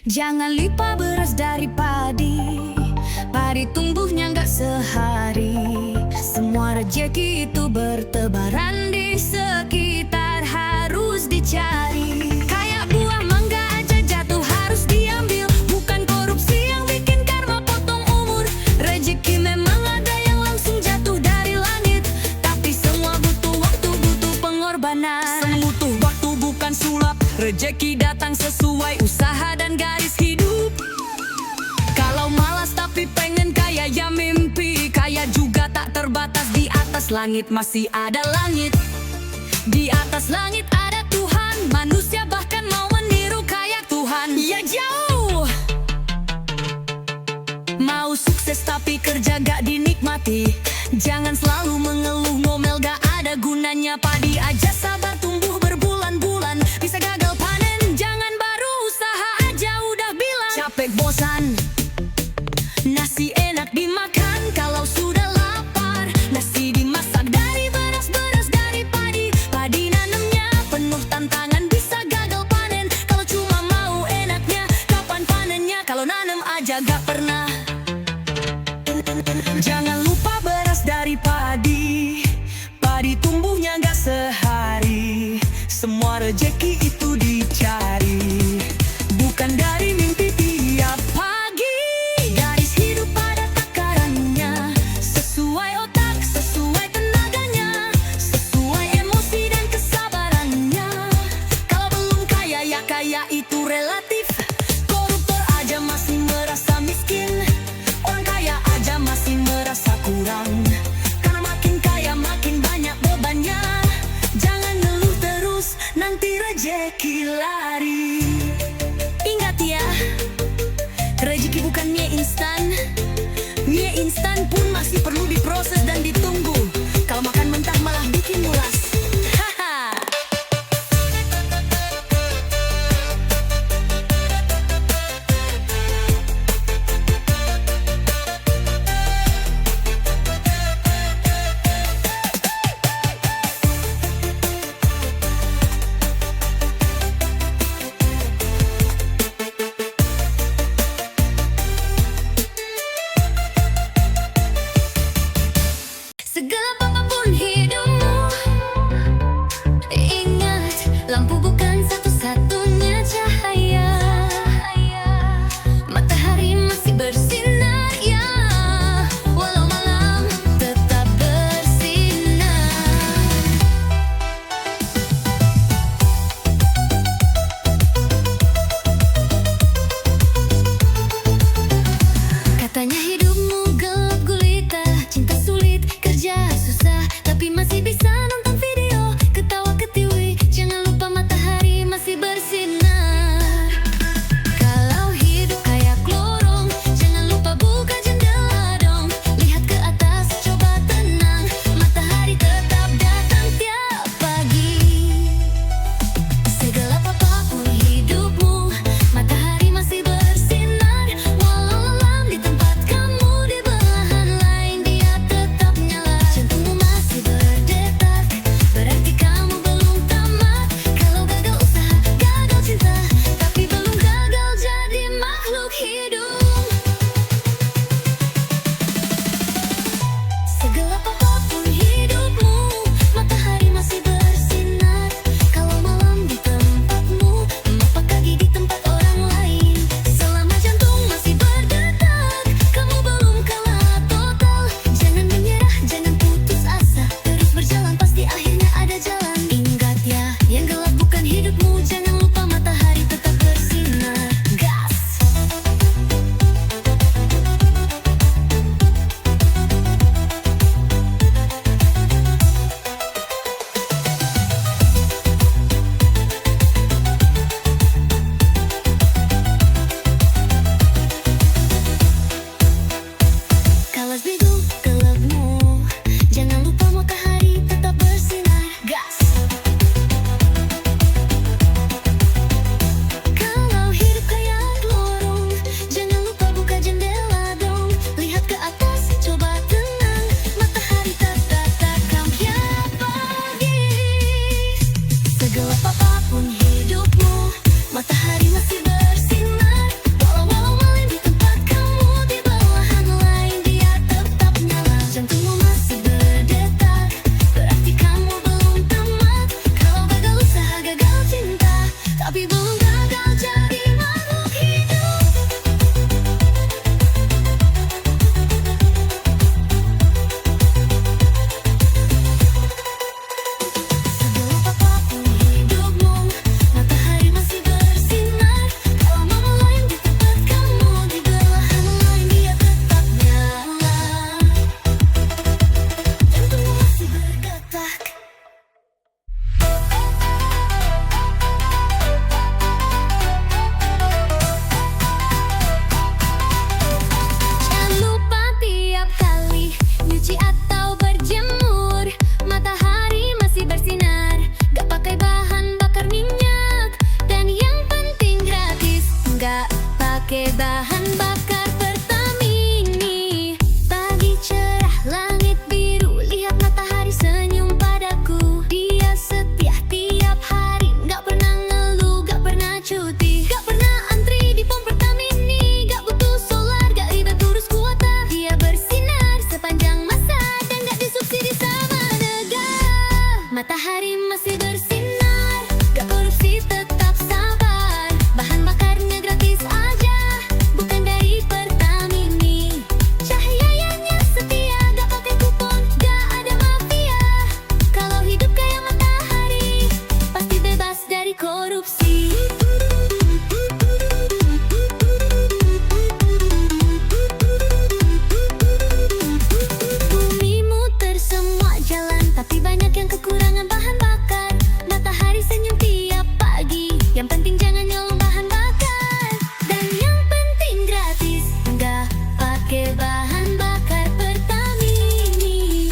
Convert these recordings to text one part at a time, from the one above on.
Jangan lupa beras dari padi. Padi tumbuhnya nggak sehari. Semua rejeki itu bertebaran di sekitar, harus dicari. Kayak buah mangga aja jatuh harus diambil. Bukan korupsi yang bikin karma potong umur. Rejeki memang ada yang langsung jatuh dari langit, tapi semua butuh waktu, butuh pengorbanan. Semua butuh waktu, bukan sulap. Rejeki datang sesuai usaha dan garis hidup. Kalau malas tapi pengen kaya, ya mimpi kaya juga tak terbatas. Di atas langit masih ada langit. Di atas langit ada Tuhan. Manusia bahkan mau meniru kayak Tuhan, ya jauh. Mau sukses tapi kerja gak dinikmati. Jangan selalu mengeluh ngomel, gak ada gunanya. Padi aja sabar tumbuh berbulan-bulan, bisa gagal panen. Jangan baru usaha aja udah bilang capek bosan. Nasi enak dimakan kalau sudah lapar. Nasi dimasak dari beras, beras dari padi. Padi nanemnya penuh tantangan, bisa gagal panen. Kalau cuma mau enaknya, kapan panennya? Kalau nanem aja gak pernah. Jangan lupa beras dari padi. Padi tumbuhnya gak sehari. Semua rejeki itu dicari, bukan dari mimpi tiap pagi. Garis hidup pada takarannya, sesuai otak, sesuai tenaganya, sesuai emosi dan kesabarannya. Kalau belum kaya, ya kaya itu relatif. Koruptor aja masih merasa miskin, orang kaya aja masih merasa pakai bahan bakar Pertamini. Pagi cerah, langit biru, lihat matahari senyum padaku. Dia setia tiap hari, gak pernah ngeluh, gak pernah cuti, gak pernah antri di pom Pertamini. Gak butuh solar, gak ribet urus kuota. Dia bersinar sepanjang masa dan gak disubsidi sama negara. Matahari masih bersinar, gak korupsi, tetap sabar. Bahan bakarnya gratis aja, bukan dari Pertamini. Cahayanya setia, gak pakai kupon, gak ada mafia. Kalau hidup kayak matahari, pasti bebas dari korupsi. Bumi muter semua jalan, tapi banyak yang kekurangan bahan bakar. Matahari senyum tiap pagi, yang penting jangan nyolong bahan bakar. Dan yang penting gratis, nggak pakai bahan bakar Pertamini.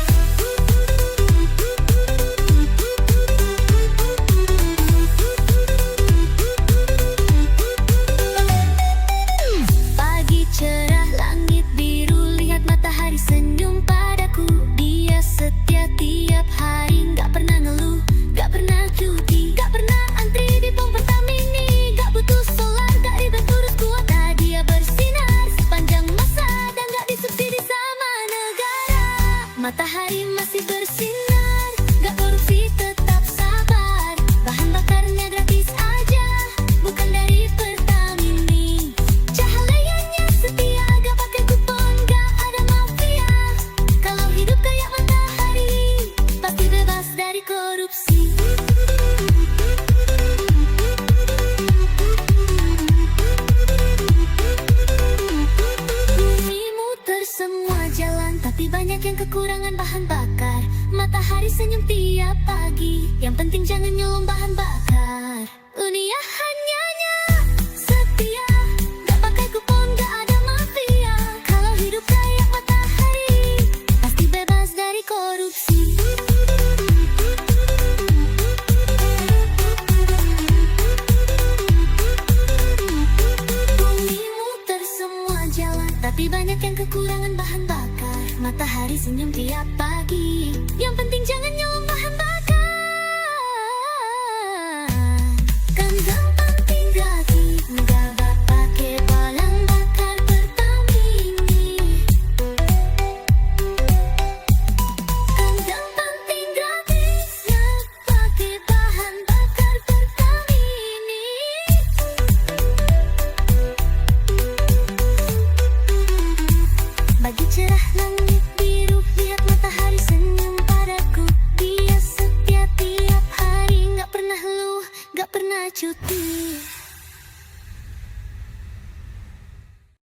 Pagi cerah, langit biru, lihat matahari senyum padaku. Dia setia tiap hari, gak pernah ngeluh, gak pernah cuti, gak pernah antri di pom Pertamini. Gak butuh solar, gak ribet urus kuota. Dia bersinar sepanjang masa dan gak disubsidi sama negara. Matahari masih bersinar, gak korupsi, tetap sabar. Bahan bakarnya gratis aja, bukan dari Pertamini. Cahayanya setia, gak pakai kupon, gak ada mafia. Kalau hidup kayak matahari, pasti bebas dari korupsi. Bumi muter semua jalan, tapi banyak yang kekurangan bahan bakar. Matahari senyum tiap pagi, yang penting jangan nyolong bahan bakar. Dunia hanya setia, gak pakai kupon, gak ada mafia. Kalau hidup kayak matahari, pasti bebas dari korupsi. Bumi muter semua jalan, tapi banyak yang kekurangan bahan bakar. Matahari senyum tiap pagi, yang penting jangan nyolong bahan bakar. Kan gampang tinggal nggak pakai bahan bakar Pertamini. Kan gampang tinggal nggak pakai bahan bakar Pertamini. Pagi cerah, langit biru, lihat matahari senyum padaku. Dia setia tiap hari, gak pernah luh, gak pernah cuti.